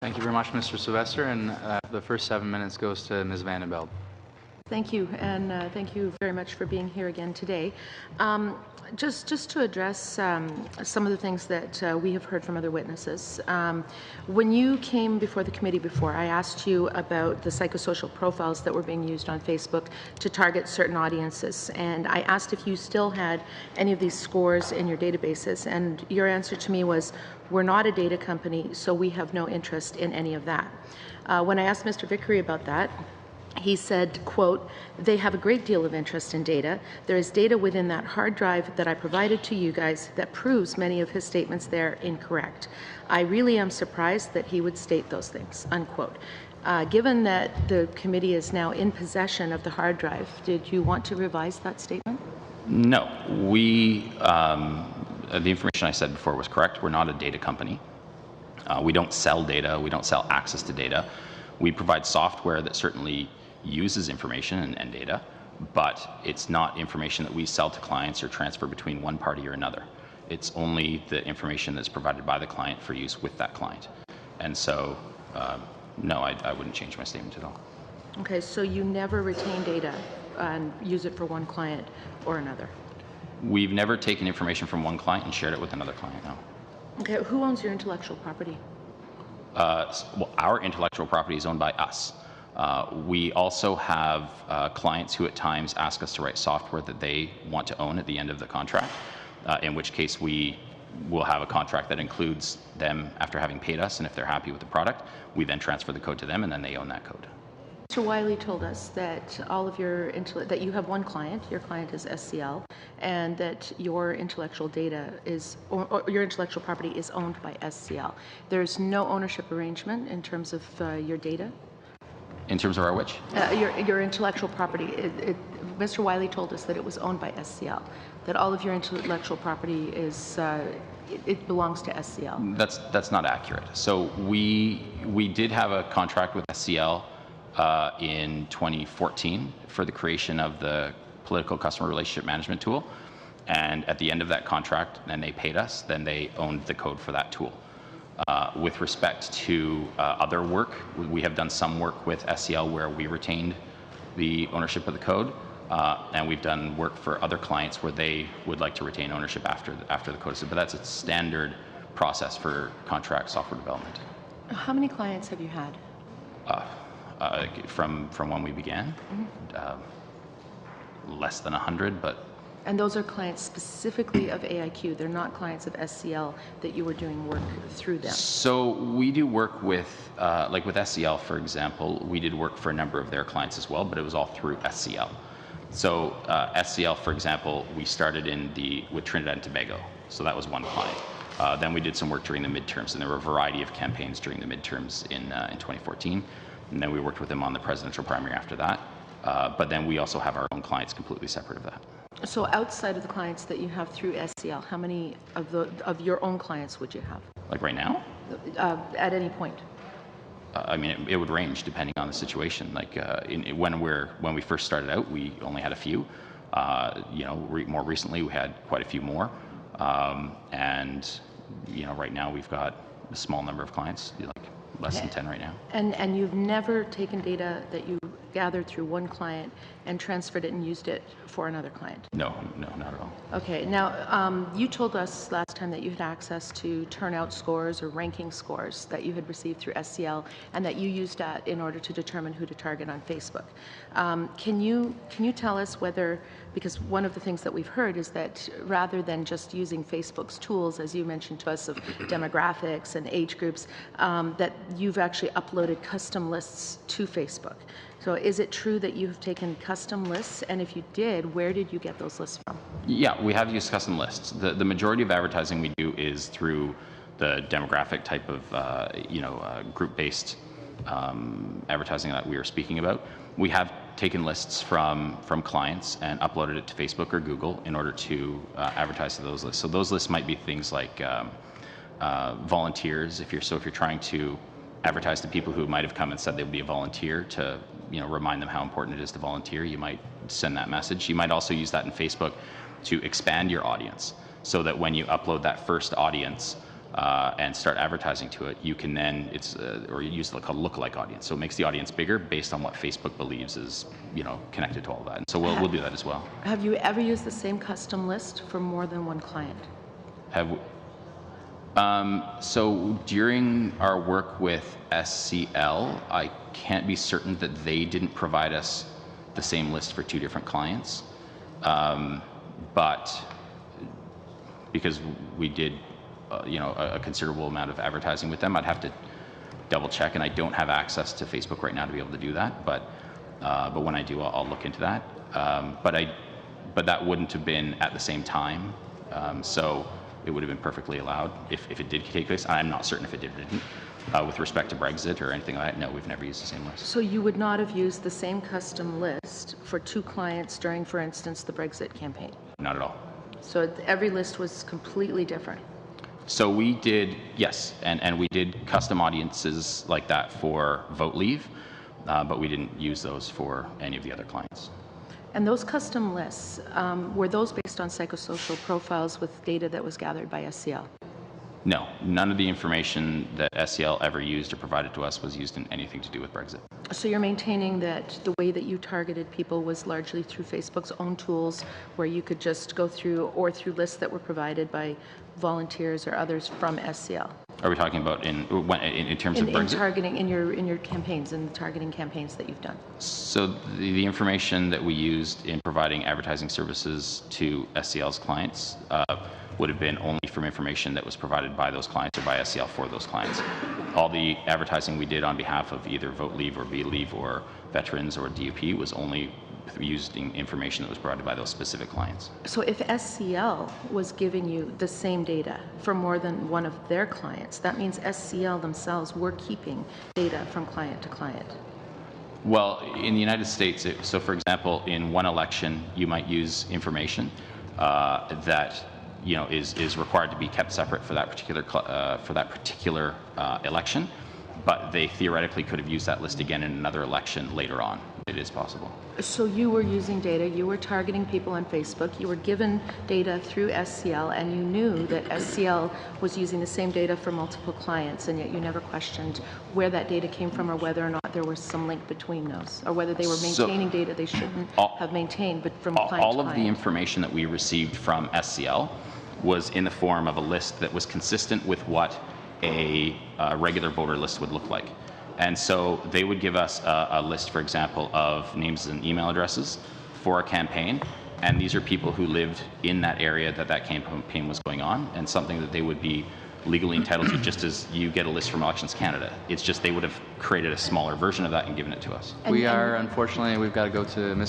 Thank you very much, Mr. Sylvester, and the first 7 minutes goes to Ms. Vandenbeld. Thank you, and thank you very much for being here again today. Just to address some of the things that we have heard from other witnesses. When you came before the committee before, I asked you about the psychosocial profiles that were being used on Facebook to target certain audiences, and I asked if you still had any of these scores in your databases, and your answer to me was, we're not a data company, so we have no interest in any of that. When I asked Mr. Vickery about that, he said, quote, "They have a great deal of interest in data. There is data within that hard drive that I provided to you guys that proves many of his statements there incorrect. I really am surprised that he would state those things," unquote. Given that the committee is now in possession of the hard drive, did you want to revise that statement? No. The information I said before was correct. We're not a data company. We don't sell data. We don't sell access to data. We provide software that certainly uses information and data, but it's not information that we sell to clients or transfer between one party or another. It's only the information that's provided by the client for use with that client. And so, no, I wouldn't change my statement at all. Okay, so you never retain data and use it for one client or another? We've never taken information from one client and shared it with another client, no. Okay, who owns your intellectual property? Well, our intellectual property is owned by us. We also have clients who at times ask us to write software that they want to own at the end of the contract, in which case we will have a contract that includes them after having paid us, and if they're happy with the product, we then transfer the code to them and then they own that code. Mr. Wiley told us that all of that you have one client, your client is SCL, and that your intellectual data is, or your intellectual property is owned by SCL. There's no ownership arrangement in terms of your data? In terms of our which? Your intellectual property. Mr. Wiley told us that it was owned by SCL, that all of your intellectual property is, it belongs to SCL. That's not accurate. So we did have a contract with SCL in 2014 for the creation of the political customer relationship management tool, and at the end of that contract, then they paid us, then they owned the code for that tool. With respect to other work, we have done some work with SCL where we retained the ownership of the code, and we've done work for other clients where they would like to retain ownership after the code is, but that's a standard process for contract software development. How many clients have you had? From when we began, less than 100, but. And those are clients specifically of AIQ. They're not clients of SCL that you were doing work through them. So we do work with, like with SCL, for example, we did work for a number of their clients as well, but it was all through SCL. So SCL, for example, we started with Trinidad and Tobago. So that was one client. Then we did some work during the midterms, and there were a variety of campaigns during the midterms in 2014. And then we worked with them on the presidential primary after that. But then we also have our own clients completely separate of that. So outside of the clients that you have through SCL, how many of your own clients would you have? Like right now? At any point? I mean, it would range depending on the situation. Like when we first started out, we only had a few. More recently, we had quite a few more. And right now we've got a small number of clients, like less than 10 right now. And you've never taken data that you gathered through one client and transferred it and used it for another client? No, not at all. Okay. Now, you told us last time that you had access to turnout scores or ranking scores that you had received through SCL, and that you used that in order to determine who to target on Facebook. Can you tell us whether, because one of the things that we've heard is that rather than just using Facebook's tools, as you mentioned to us, of demographics and age groups, that you've actually uploaded custom lists to Facebook. So is it true that you have taken custom lists? And if you did, where did you get those lists from? Yeah, we have used custom lists. The majority of advertising we do is through the demographic type of group-based advertising that we were speaking about. We have taken lists from clients and uploaded it to Facebook or Google in order to advertise to those lists. So those lists might be things like volunteers. If you're trying to advertise to people who might have come and said they would be a volunteer, to remind them how important it is to volunteer, you might send that message. You might also use that in Facebook to expand your audience, so that when you upload that first audience, and start advertising to it, you can then or you use like a lookalike audience. So it makes the audience bigger based on what Facebook believes is connected to all that. And so we'll do that as well. Have you ever used the same custom list for more than one client? So during our work with SCL, I can't be certain that they didn't provide us the same list for 2 different clients, but because we did, a considerable amount of advertising with them, I'd have to double check, and I don't have access to Facebook right now to be able to do that. But when I do, I'll look into that. But that wouldn't have been at the same time, so it would have been perfectly allowed if it did take place. I'm not certain if it did or didn't. With respect to Brexit or anything like that, no, we've never used the same list. So you would not have used the same custom list for 2 clients during, for instance, the Brexit campaign? Not at all. So every list was completely different? So we did, yes, and we did custom audiences like that for Vote Leave, but we didn't use those for any of the other clients. And those custom lists, were those based on psychosocial profiles with data that was gathered by SCL? No, none of the information that SCL ever used or provided to us was used in anything to do with Brexit. So you're maintaining that the way that you targeted people was largely through Facebook's own tools, where you could just go through, or through lists that were provided by volunteers or others from SCL? Are we talking about in terms of Brexit? In targeting, in your campaigns, in the targeting campaigns that you've done? So the information that we used in providing advertising services to SCL's clients would have been only from information that was provided by those clients or by SCL for those clients. All the advertising we did on behalf of either Vote Leave or Be Leave or veterans or DUP was only using information that was provided by those specific clients. So if SCL was giving you the same data for more than one of their clients, that means SCL themselves were keeping data from client to client. Well, in the United States, so for example, in one election, you might use information that is required to be kept separate for that particular election, but they theoretically could have used that list again in another election later on. It is possible. So you were using data, you were targeting people on Facebook, you were given data through SCL, and you knew that SCL was using the same data for multiple clients, and yet you never questioned where that data came from or whether or not there was some link between those, or whether they were maintaining data they shouldn't have maintained, but from client to client. All of the information that we received from SCL was in the form of a list that was consistent with what a regular voter list would look like. And so they would give us a list, for example, of names and email addresses for a campaign. And these are people who lived in that area that campaign was going on, and something that they would be legally entitled to, just as you get a list from Elections Canada. It's just they would have created a smaller version of that and given it to us. Unfortunately, we've got to go to Ms.